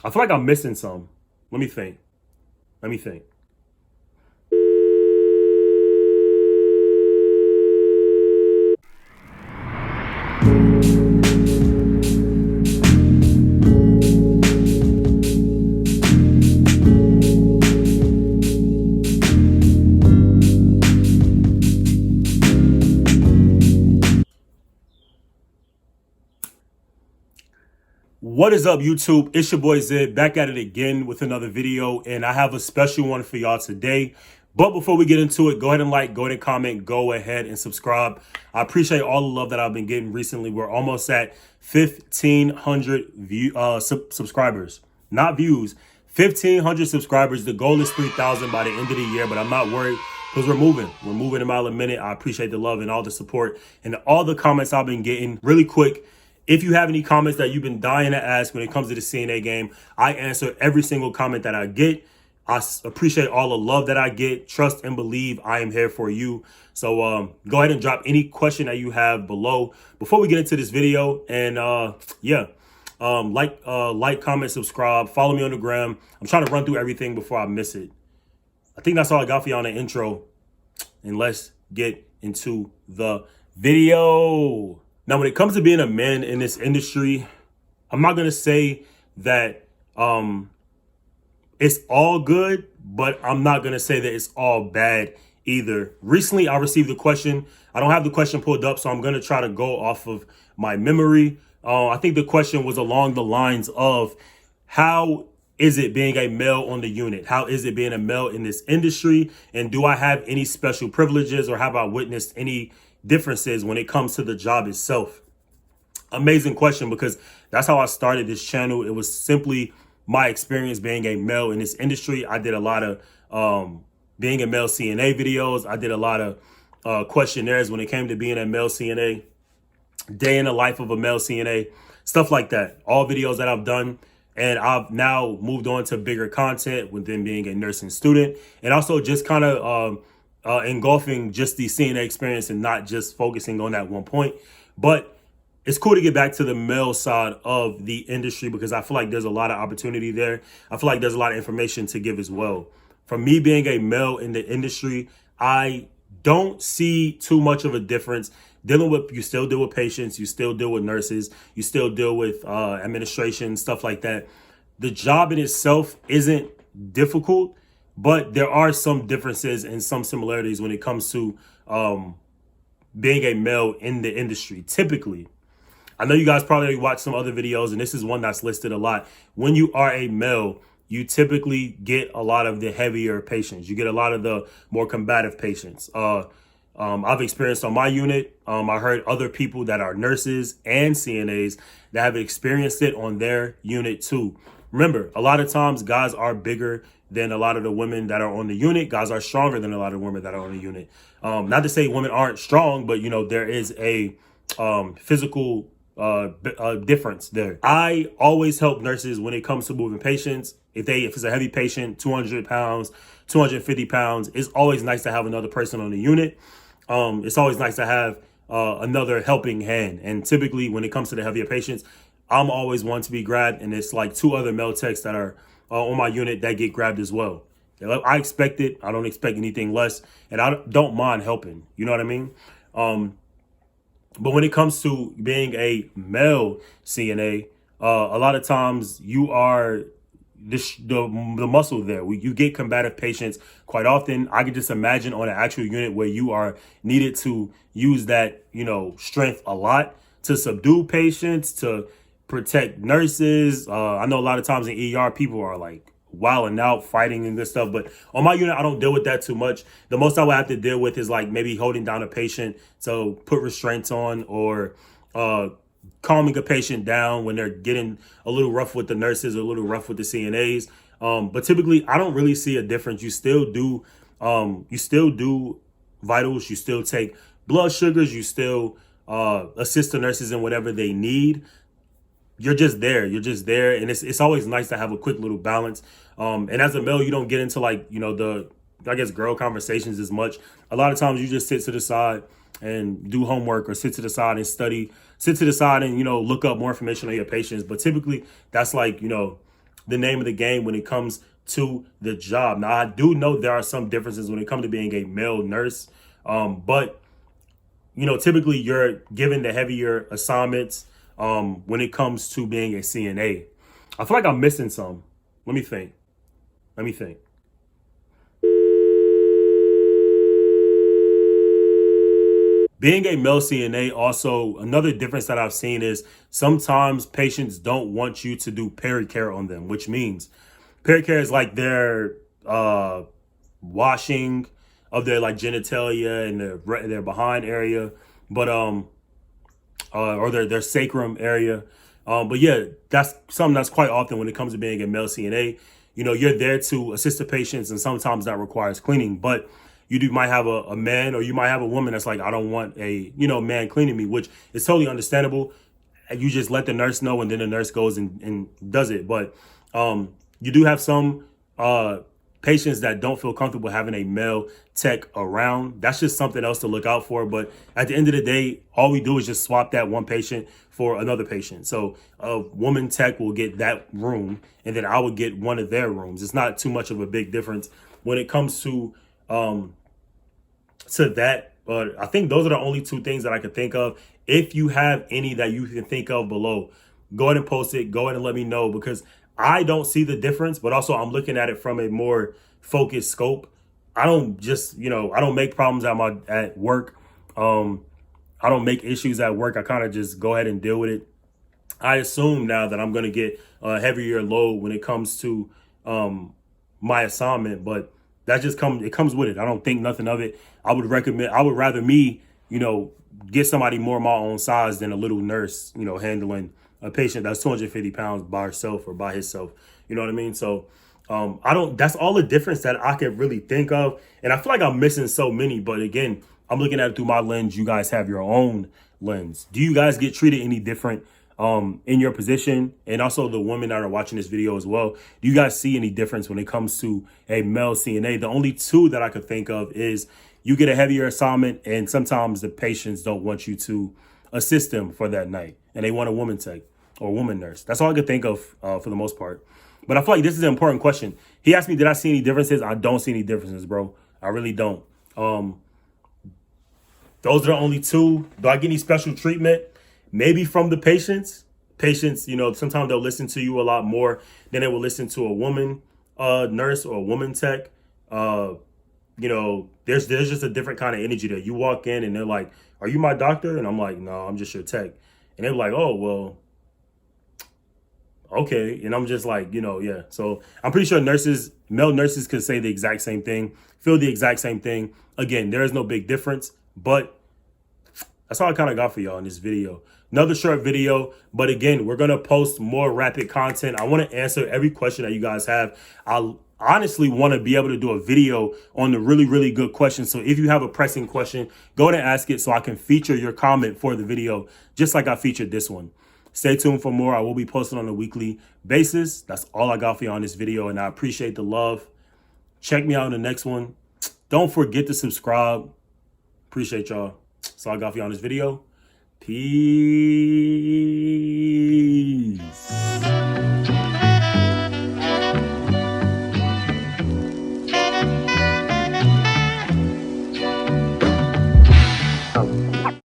I feel like I'm missing some. Let me think. Let me think. What is up, YouTube? It's your boy Zed back at it again with another video, and I have a special one for y'all today. But before we get into it, go ahead and like, go ahead and comment, go ahead and subscribe. I appreciate all the love that I've been getting recently. We're almost at 1,500 subscribers, not views. 1,500 subscribers. The goal is 3,000 by the end of the year, but I'm not worried because we're moving. We're moving a mile a minute. I appreciate the love and all the support and all the comments I've been getting. Really quick, if you have any comments that you've been dying to ask when it comes to the CNA game, I answer every single comment that I get. I appreciate all the love that I get. Trust and believe I am here for you. So go ahead and drop any question that you have below before we get into this video. And like, comment, subscribe, follow me on the gram. I'm trying to run through everything before I miss it. I think that's all I got for you on the intro. And let's get into the video. Now, when it comes to being a man in this industry, I'm not going to say that it's all good, but I'm not going to say that it's all bad either. Recently, I received a question. I don't have the question pulled up, so I'm going to try to go off of my memory. I think the question was along the lines of, how is it being a male on the unit? How is it being a male in this industry? And do I have any special privileges, or have I witnessed any differences when it comes to the job itself? Amazing question, because that's how I started this channel. It was simply my experience being a male in this industry. I did a lot of being a male CNA videos. I did a lot of questionnaires when it came to being a male CNA, day in the life of a male CNA, stuff like that. All videos that I've done. And I've now moved on to bigger content within being a nursing student, and also just kind of engulfing just the CNA experience and not just focusing on that one point. But it's cool to get back to the male side of the industry, because I feel like there's a lot of opportunity there. I feel like there's a lot of information to give as well. From me being a male in the industry, I don't see too much of a difference. You still deal with patients, you still deal with nurses, you still deal with administration, stuff like that. The job in itself isn't difficult, but there are some differences and some similarities when it comes to being a male in the industry. Typically, I know you guys probably watch some other videos, and this is one that's listed a lot. When you are a male, you typically get a lot of the heavier patients. You get a lot of the more combative patients. I've experienced on my unit. I heard other people that are nurses and CNAs that have experienced it on their unit too. Remember, a lot of times guys are bigger than a lot of the women that are on the unit. Guys are stronger than a lot of women that are on the unit. Not to say women aren't strong, but there is a physical difference there. I always help nurses when it comes to moving patients. If it's a heavy patient, 200 pounds, 250 pounds, it's always nice to have another person on the unit. It's always nice to have another helping hand. And typically when it comes to the heavier patients, I'm always one to be grabbed. And it's like two other male techs that are on my unit that get grabbed as well. I expect it. I don't expect anything less. And I don't mind helping. You know what I mean? But when it comes to being a male CNA, a lot of times you are the muscle there. You get combative patients quite often. I can just imagine on an actual unit where you are needed to use that, strength a lot to subdue patients, to protect nurses. I know a lot of times in ER, people are like wilding out, fighting and good stuff. But on my unit, I don't deal with that too much. The most I would have to deal with is like maybe holding down a patient to put restraints on, or calming a patient down when they're getting a little rough with the nurses or a little rough with the CNAs. But typically, I don't really see a difference. You still do vitals. You still take blood sugars. You still assist the nurses in whatever they need. You're just there. And it's always nice to have a quick little balance. And as a male, you don't get into like, girl conversations as much. A lot of times you just sit to the side and do homework, or sit to the side and study, sit to the side and, look up more information on your patients. But typically that's like, the name of the game when it comes to the job. Now, I do know there are some differences when it comes to being a male nurse, but typically you're given the heavier assignments when it comes to being a CNA. I feel like I'm missing some. Let me think. Being a male CNA, also another difference that I've seen is sometimes patients don't want you to do pericare on them, which means pericare is like their washing of their like genitalia and their behind area, but or their sacrum area. But yeah, that's something that's quite often when it comes to being a male CNA. You're there to assist the patients, and sometimes that requires cleaning. But might have a man, or you might have a woman that's like, I don't want a man cleaning me, which is totally understandable. You just let the nurse know, and then the nurse goes and does it. But you do have some patients that don't feel comfortable having a male tech around. That's just something else to look out for. But at the end of the day, all we do is just swap that one patient for another patient. So a woman tech will get that room, and then I would get one of their rooms. It's not too much of a big difference when it comes to that. But I think those are the only two things that I could think of. If you have any that you can think of below, go ahead and post it. Go ahead and let me know, because I don't see the difference, but also I'm looking at it from a more focused scope. I don't just, I don't make problems at work. I don't make issues at work. I kind of just go ahead and deal with it. I assume now that I'm going to get a heavier load when it comes to my assignment, but that just comes with it. I don't think nothing of it. I would rather me, get somebody more my own size than a little nurse, handling a patient that's 250 pounds by herself or by himself. You know what I mean? So that's all the difference that I can really think of. And I feel like I'm missing so many, but again, I'm looking at it through my lens. You guys have your own lens. Do you guys get treated any different in your position? And also the women that are watching this video as well, do you guys see any difference when it comes to a male CNA? The only two that I could think of is you get a heavier assignment, and sometimes the patients don't want you to assist them for that night, and they want a woman tech or a woman nurse. That's all I could think of for the most part. But I feel like this is an important question. He asked me, did I see any differences? I don't see any differences, bro. I really don't. Those are the only two. Do I get any special treatment? Maybe from the patients. Patients, sometimes they'll listen to you a lot more than they will listen to a woman nurse or a woman tech. There's just a different kind of energy there. You walk in and they're like, "Are you my doctor?" And I'm like, "No, I'm just your tech." And they're like, "Oh, well, okay." And I'm just like, yeah. So I'm pretty sure male nurses could say the exact same thing, feel the exact same thing. Again, there is no big difference, but that's all I kind of got for y'all in this video. Another short video, but again, we're going to post more rapid content. I want to answer every question that you guys have. I honestly want to be able to do a video on the really, really good questions. So if you have a pressing question, go ahead and ask it so I can feature your comment for the video, just like I featured this one. Stay tuned for more. I will be posting on a weekly basis. That's all I got for you on this video, and I appreciate the love. Check me out in the next one. Don't forget to subscribe. Appreciate y'all. That's all I got for you on this video. Peace.